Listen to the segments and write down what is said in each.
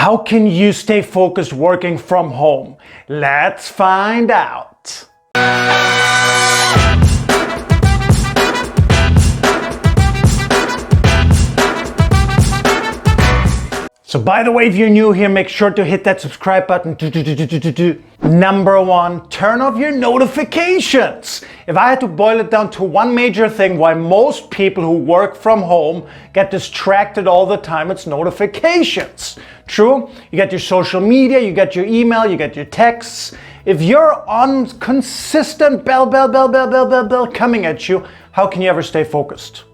How can you stay focused working from home? Let's find out. So by the way, if you're new here, make sure to hit that subscribe button. Number one, turn off your notifications. If I had to boil it down to one major thing why most people who work from home get distracted all the time, it's notifications. True? You get your social media, you get your email, you get your texts. If you're on consistent bell coming at you, how can you ever stay focused?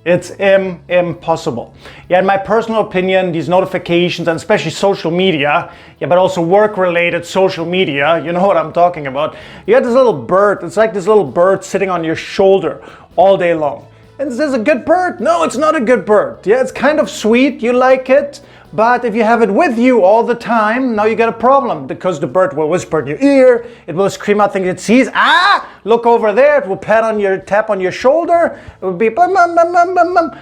It's impossible. Yeah, in my personal opinion, these notifications and especially social media, but also work-related social media, you know what I'm talking about. You got this little bird, it's like this little bird sitting on your shoulder all day long. And is this a good bird? No, it's not a good bird. Yeah, it's kind of sweet, you like it, but if you have it with you all the time, now you get a problem because the bird will whisper in your ear, it will scream out things it sees, look over there, it will tap on your shoulder, it will be bum, bum, bum, bum, bum, bum.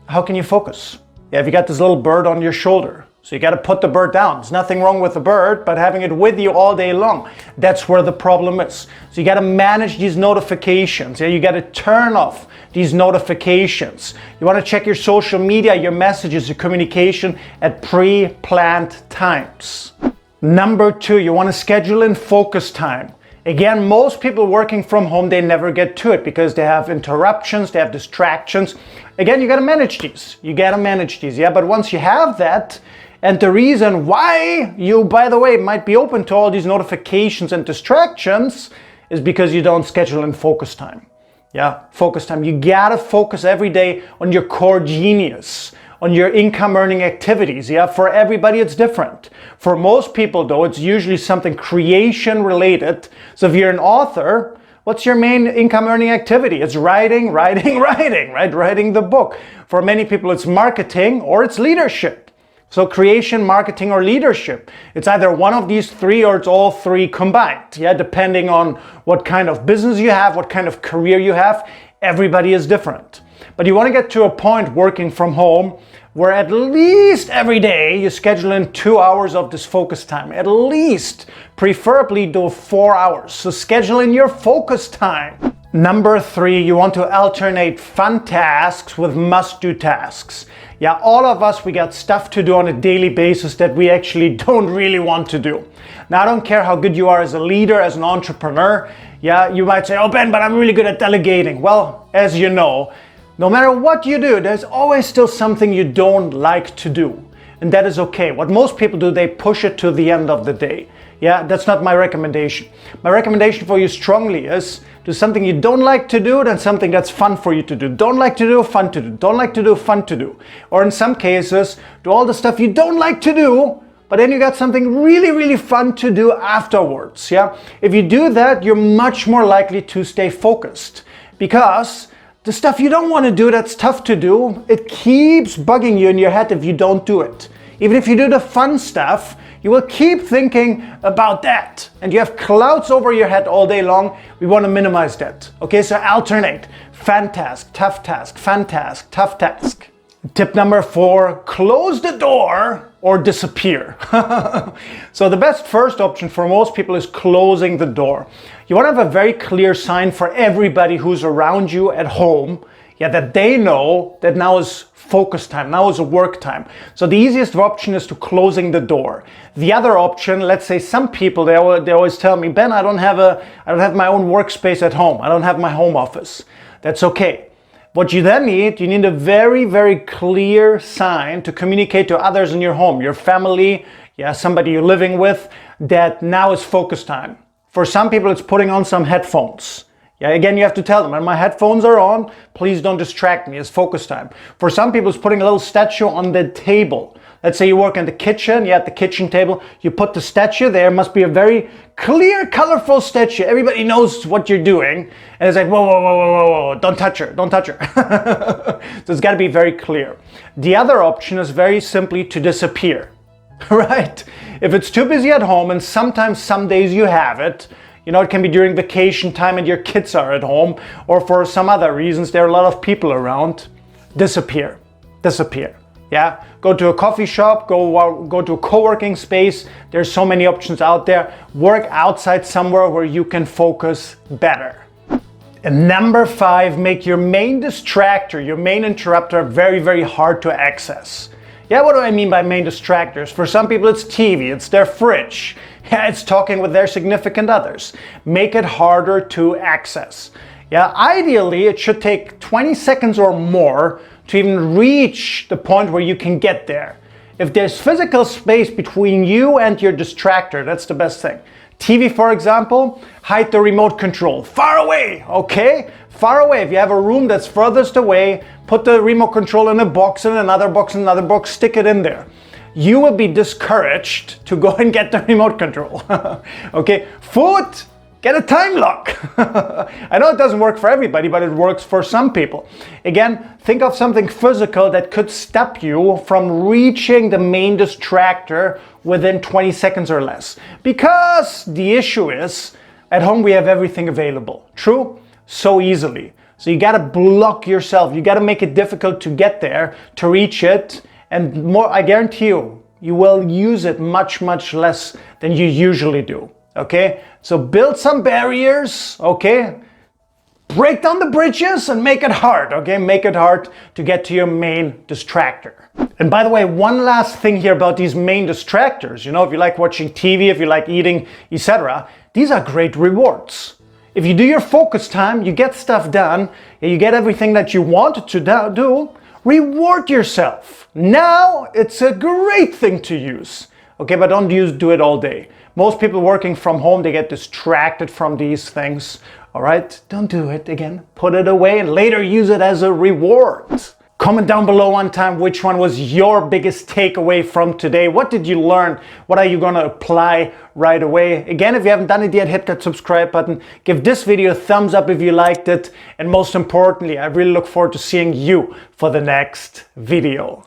How can you focus? Yeah, if you got this little bird on your shoulder, so you got to put the bird down. There's nothing wrong with the bird, but having it with you all day long, that's where the problem is. So you got to manage these notifications. Yeah, you got to turn off these notifications. You want to check your social media, your messages, your communication at pre-planned times. Number two, you want to schedule in focus time. Again, most people working from home, they never get to it because they have interruptions, they have distractions. Again, you got to manage these. You got to manage these, yeah? But once you have that, and the reason why you, by the way, might be open to all these notifications and distractions is because you don't schedule in focus time. Yeah, focus time. You gotta focus every day on your core genius, on your income earning activities. Yeah, for everybody it's different. For most people though, it's usually something creation related. So if you're an author, what's your main income earning activity? It's writing, right? Writing the book. For many people it's marketing or it's leadership. So creation, marketing, or leadership. It's either one of these three or it's all three combined. Yeah, depending on what kind of business you have, what kind of career you have, everybody is different. But you want to get to a point working from home where at least every day you schedule in 2 hours of this focus time. At least, preferably do 4 hours. So schedule in your focus time. Number three, you want to alternate fun tasks with must-do tasks. Yeah, all of us, we got stuff to do on a daily basis that we actually don't really want to do. Now, I don't care how good you are as a leader, as an entrepreneur. Yeah, you might say, oh Ben, but I'm really good at delegating. Well, as you know, no matter what you do, there's always still something you don't like to do. And that is okay. What most people do, they push it to the end of the day. Yeah, that's not my recommendation. My recommendation for you strongly is do something you don't like to do, then something that's fun for you to do. Don't like to do, fun to do. Don't like to do, fun to do. Or in some cases, do all the stuff you don't like to do, but then you got something really fun to do afterwards. Yeah, if you do that, you're much more likely to stay focused because the stuff you don't want to do that's tough to do, it keeps bugging you in your head if you don't do it. Even if you do the fun stuff, you will keep thinking about that. And you have clouds over your head all day long. We want to minimize that. Okay, so alternate. Fun task, tough task, fun task, tough task. Tip number four, close the door or disappear. So the best first option for most people is closing the door. You want to have a very clear sign for everybody who's around you at home, yeah, that they know that now is focus time, now is work time. So the easiest option is to closing the door. The other option, let's say some people, they always tell me, Ben, I don't have my own workspace at home. I don't have my home office. That's okay. What you then need, you need a very clear sign to communicate to others in your home, your family, yeah, somebody you're living with, that now is focus time. For some people, it's putting on some headphones. Yeah, again, you have to tell them, when my headphones are on, please don't distract me, it's focus time. For some people, it's putting a little statue on the table. Let's say you work in the kitchen, at the kitchen table, you put the statue there, must be a very clear, colorful statue. Everybody knows what you're doing. And it's like, whoa, don't touch her. So it's got to be very clear. The other option is very simply to disappear, right? If it's too busy at home, and sometimes some days you have it, you know, it can be during vacation time and your kids are at home, or for some other reasons, there are a lot of people around, disappear. Yeah, go to a coffee shop, go to a co-working space. There's so many options out there. Work outside somewhere where you can focus better. And number 5, make your main distractor, your main interrupter, very, very hard to access. Yeah, what do I mean by main distractors? For some people it's TV, it's their fridge. Yeah, it's talking with their significant others. Make it harder to access. Yeah, ideally it should take 20 seconds or more to even reach the point where you can get there. If there's physical space between you and your distractor, that's the best thing. TV, for example, hide the remote control. Far away, okay? Far away. If you have a room that's furthest away, put the remote control in a box, in another box, in another box, stick it in there. You will be discouraged to go and get the remote control. Okay, food, get a time lock. I know it doesn't work for everybody, but it works for some people. Again, think of something physical that could stop you from reaching the main distractor within 20 seconds or less. Because the issue is, at home we have everything available. True? So easily. So you gotta block yourself. You gotta make it difficult to get there, to reach it. And more, I guarantee you, you will use it much, much less than you usually do. Okay? So build some barriers, okay? Break down the bridges and make it hard, okay? Make it hard to get to your main distractor. And by the way, one last thing here about these main distractors. You know, if you like watching TV, if you like eating, etc., these are great rewards. If you do your focus time, you get stuff done, you get everything that you wanted to do, reward yourself. Now it's a great thing to use. Okay, but don't do it all day. Most people working from home, they get distracted from these things. All right, don't do it again. Put it away and later use it as a reward. Comment down below one time which one was your biggest takeaway from today. What did you learn? What are you going to apply right away? Again, if you haven't done it yet, hit that subscribe button. Give this video a thumbs up if you liked it. And most importantly, I really look forward to seeing you for the next video.